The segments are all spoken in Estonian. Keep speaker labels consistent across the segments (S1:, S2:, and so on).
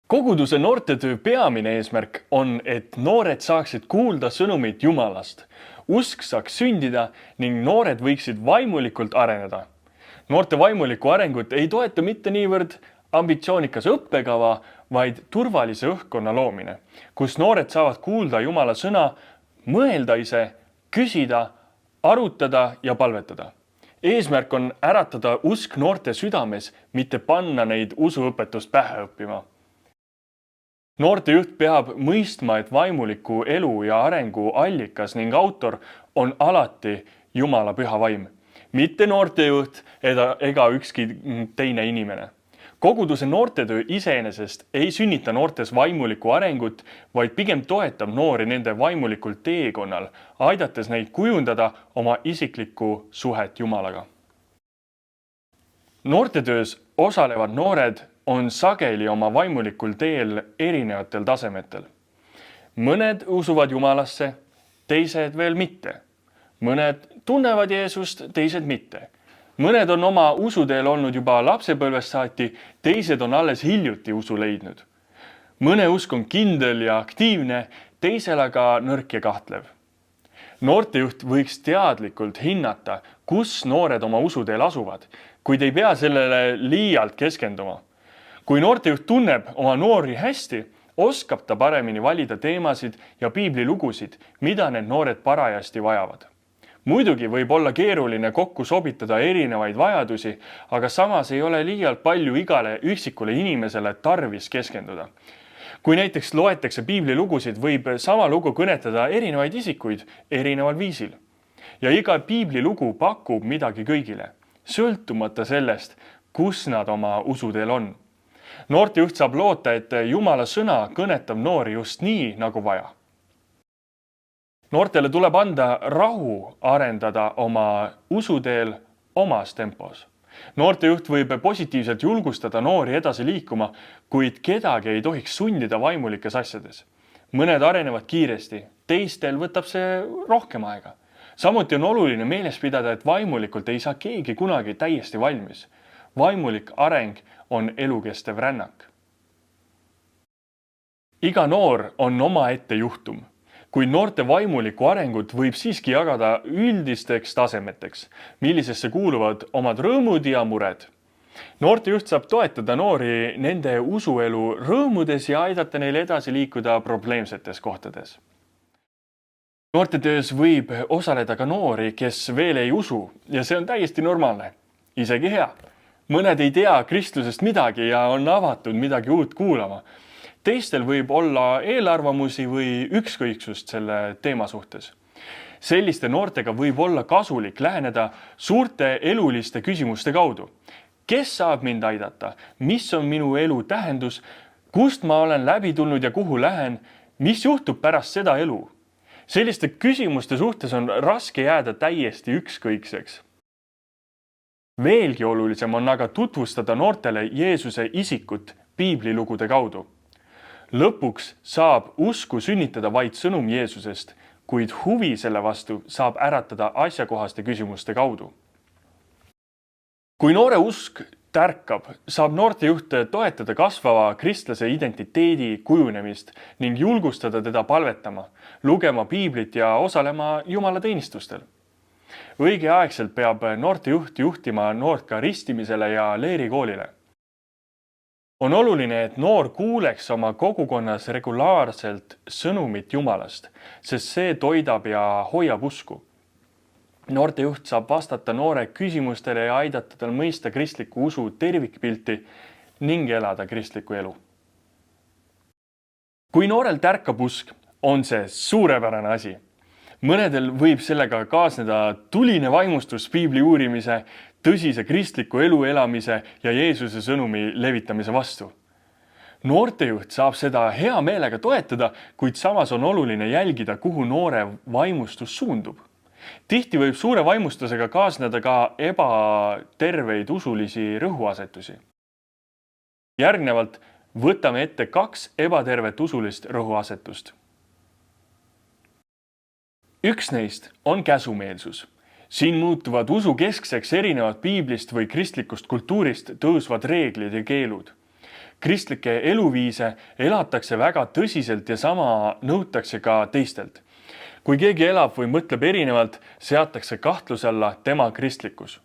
S1: Koguduse noortetöö peamine eesmärk on, et noored saaksid kuulda sõnumit Jumalast, usk saaks sündida ning noored võiksid vaimulikult areneda. Noorte vaimulikku arengut ei toeta mitte niivõrd ambitsioonikas õppekava, vaid turvalise õhkkonna loomine, kus noored saavad kuulda Jumala sõna, mõelda ise, küsida, arutada ja palvetada. Eesmärk on äratada usk noorte südames, mitte panna neid usuõpetust pähe õppima. Noortejuht peab mõistma, et vaimuliku elu ja arengu allikas ning autor on alati Jumala püha vaim, mitte noortejuht ega ükski teine inimene. Koguduse noortetöö iseenesest ei sünnita noortes vaimulikku arengut, vaid pigem toetab noori nende vaimulikul teekonnal, aidates neid kujundada oma isiklikku suhet Jumalaga. Noortetöös osalevad noored on sageli oma vaimulikul teel erinevatel tasemetel. Mõned usuvad Jumalasse, teised veel mitte. Mõned tunnevad Jeesust, teised mitte. Mõned on oma usuteel olnud juba lapsepõlvest saati, teised on alles hiljuti usu leidnud. Mõne usk on kindel ja aktiivne, teisel aga nõrk ja kahtlev. Noortejuht võiks teadlikult hinnata, kus noored oma usuteel asuvad, kuid ei pea sellele liialt keskenduma. Kui noortejuht tunneb oma noori hästi, oskab ta paremini valida teemasid ja piiblilugusid, mida need noored parajasti vajavad. Muidugi võib olla keeruline kokku sobitada erinevaid vajadusi, aga samas ei ole liialt palju igale üksikule inimesele tarvis keskenduda. Kui näiteks loetakse piiblilugusid, võib sama lugu kõnetada erinevaid isikuid erineval viisil. Ja iga piiblilugu pakub midagi kõigile, sõltumata sellest, kus nad oma usuteel on. Noortejuht saab loota, et Jumala sõna kõnetab noori just nii, nagu vaja. Noortele tuleb anda rahu arendada oma usuteel omas tempos. Noortejuht võib positiivselt julgustada noori edasi liikuma, kuid kedagi ei tohiks sundida vaimulikes asjades. Mõned arenevad kiiresti, teistel võtab see rohkem aega. Samuti on oluline meeles pidada, et vaimulikult ei saa keegi kunagi täiesti valmis. Vaimulik areng on elukestev rännak. Iga noor on omaette juhtum. Kui noorte vaimulikku arengut võib siiski jagada üldisteks tasemeteks, millisesse kuuluvad omad rõõmud ja mured. Noortejuht saab toetada noori nende usuelu rõõmudes ja aidata neil edasi liikuda probleemsetes kohtades. Noortetöös võib osaleda ka noori, kes veel ei usu ja see on täiesti normaalne, isegi hea. Mõned ei tea kristlusest midagi ja on avatud midagi uut kuulama. Teistel võib olla eelarvamusi või ükskõiksust selle teema suhtes. Selliste noortega võib olla kasulik läheneda suurte eluliste küsimuste kaudu. Kes saab mind aidata? Mis on minu elu tähendus? Kust ma olen läbi tulnud ja kuhu lähen? Mis juhtub pärast seda elu? Selliste küsimuste suhtes on raske jääda täiesti ükskõikseks. Veelgi olulisem on aga tutvustada noortele Jeesuse isikut piiblilugude kaudu. Lõpuks saab usku sünnitada vaid sõnum Jeesusest, kuid huvi selle vastu saab äratada asjakohaste küsimuste kaudu. Kui noore usk tärkab, saab noortejuht toetada kasvava kristlase identiteedi kujunemist ning julgustada teda palvetama, lugema piiblit ja osalema Jumala teenistustel. Õigeaegselt peab noortejuht juhtima noort ka ristimisele ja leerikoolile. On oluline, et noor kuuleks oma kogukonnas regulaarselt sõnumit Jumalast, sest see toidab ja hoiab usku. Noortejuht saab vastata noore küsimustele ja aidata tal mõista kristliku usu tervikpilti ning elada kristlikku elu. Kui noorel tärkab usk, on see suurepärane asi. Mõnedel võib sellega kaasneda tuline vaimustus piibli uurimise, tõsise kristliku elu elamise ja Jeesuse sõnumi levitamise vastu. Noortejuht saab seda hea meelega toetada, kuid samas on oluline jälgida, kuhu noore vaimustus suundub. Tihti võib suure vaimustusega kaasneda ka ebaterveid usulisi rõhuasetusi. Järgnevalt võtame ette 2 ebatervet usulist rõhuasetust. Üks neist on käsumeelsus. Siin muutuvad usu keskseks erinevad piiblist või kristlikust kultuurist tõusvad reeglid ja keelud. Kristlikke eluviise elatakse väga tõsiselt ja sama nõutakse ka teistelt. Kui keegi elab või mõtleb erinevalt, seatakse kahtluse alla tema kristlikkus.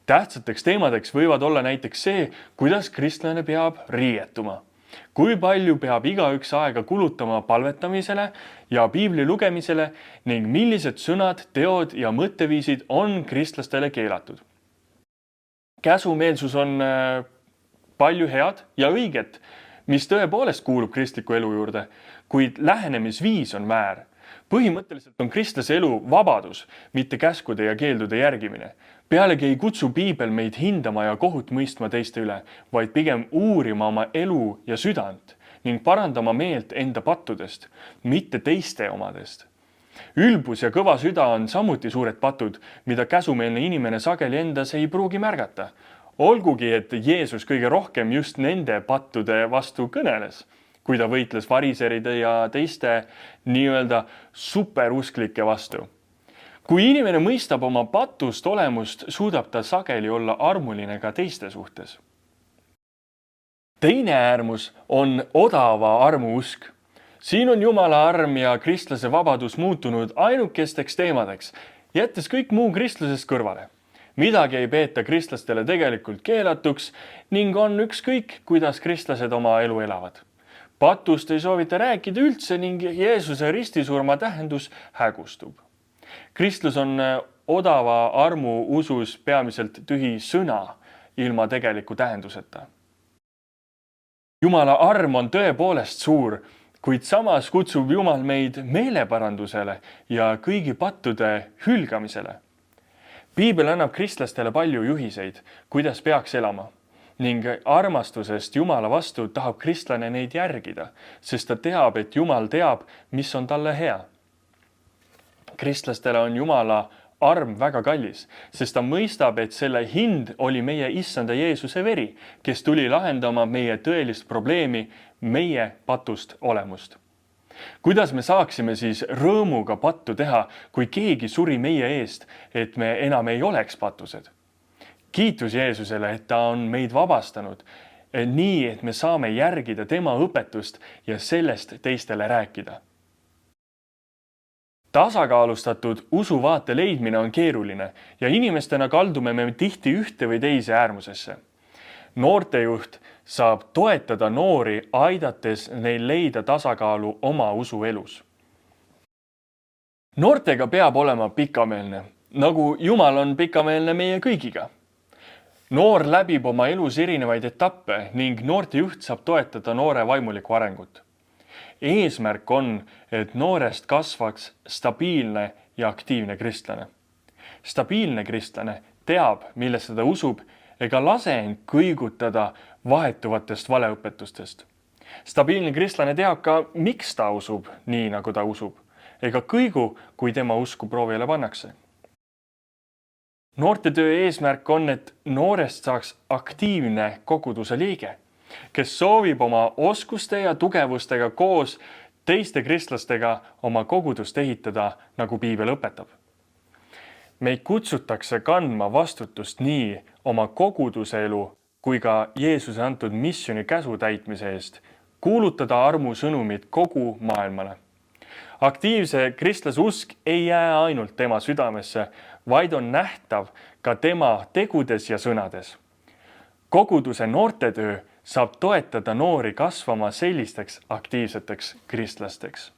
S1: Tähtsateks teemadeks võivad olla näiteks see, kuidas kristlane peab riietuma. Kui palju peab igaüks aega kulutama palvetamisele ja piibli lugemisele ning millised sõnad, teod ja mõtteviisid on kristlastele keelatud. Käsumeelsus on palju head ja õiget, mis tõepoolest kuulub kristliku elu juurde, kuid lähenemisviis on väär. Põhimõtteliselt on kristlase elu vabadus, mitte käskude ja keeldude järgimine. Pealegi ei kutsu piibel meid hindama ja kohut mõistma teiste üle, vaid pigem uurima oma elu ja südant ning parandama meelt enda pattudest, mitte teiste omadest. Ülbus ja kõva süda on samuti suured patud, mida käsumeelne inimene sageli endas ei pruugi märgata. Olgugi, et Jeesus kõige rohkem just nende pattude vastu kõneles, kui ta võitles variseride ja teiste nii-öelda superusklike vastu. Kui inimene mõistab oma patust olemust, suudab ta sageli olla armuline ka teiste suhtes. Teine äärmus on odava armu usk. Siin on Jumala arm ja kristlase vabadus muutunud ainukesteks teemadeks, jättes kõik muu kristlusest kõrvale. Midagi ei peeta kristlastele tegelikult keelatuks ning on ükskõik, kuidas kristlased oma elu elavad. Patust ei soovita rääkida üldse ning Jeesuse ristisurma tähendus hägustub. Kristlus on odava armu usus peamiselt tühi sõna ilma tegeliku tähenduseta. Jumala arm on tõepoolest suur, kuid samas kutsub Jumal meid meeleparandusele ja kõigi pattude hülgamisele. Piibel annab kristlastele palju juhiseid, kuidas peaks elama. Ning armastusest Jumala vastu tahab kristlane neid järgida, sest ta teab, et Jumal teab, mis on talle hea. Kristlastele on Jumala arm väga kallis, sest ta mõistab, et selle hind oli meie issanda Jeesuse veri, kes tuli lahendama meie tõelist probleemi, meie patust olemust. Kuidas me saaksime siis rõõmuga pattu teha, kui keegi suri meie eest, et me enam ei oleks patused? Kiitus Jeesusele, et ta on meid vabastanud, nii et me saame järgida tema õpetust ja sellest teistele rääkida. Tasakaalustatud usuvaate leidmine on keeruline ja inimestena kaldume me tihti ühte või teise äärmusesse. Noortejuht saab toetada noori, aidates neil leida tasakaalu oma usuelus. Noortega peab olema pikameelne, nagu Jumal on pikameelne meie kõigiga. Noor läbib oma elus erinevaid etappe ning noortejuht saab toetada noore vaimulikku arengut. Eesmärk on, et noorest kasvaks stabiilne ja aktiivne kristlane. Stabiilne kristlane teab, millesse ta usub, ega lase end kõigutada vahetuvatest valeõpetustest. Stabiilne kristlane teab ka, miks ta usub nii, nagu ta usub, ega kõigu, kui tema usku proovile pannakse. Noortetöö eesmärk on, et noorest saaks aktiivne koguduse liige, kes soovib oma oskuste ja tugevustega koos teiste kristlastega oma kogudust ehitada, nagu piibel õpetab. Meid kutsutakse kandma vastutust nii oma koguduse elu kui ka Jeesuse antud missioni käsu täitmise eest, kuulutada armu sõnumit kogu maailmale. Aktiivse kristlase usk ei jää ainult tema südamesse, vaid on nähtav ka tema tegudes ja sõnades. Koguduse noortetöö saab toetada noori kasvama sellisteks aktiivseteks kristlasteks.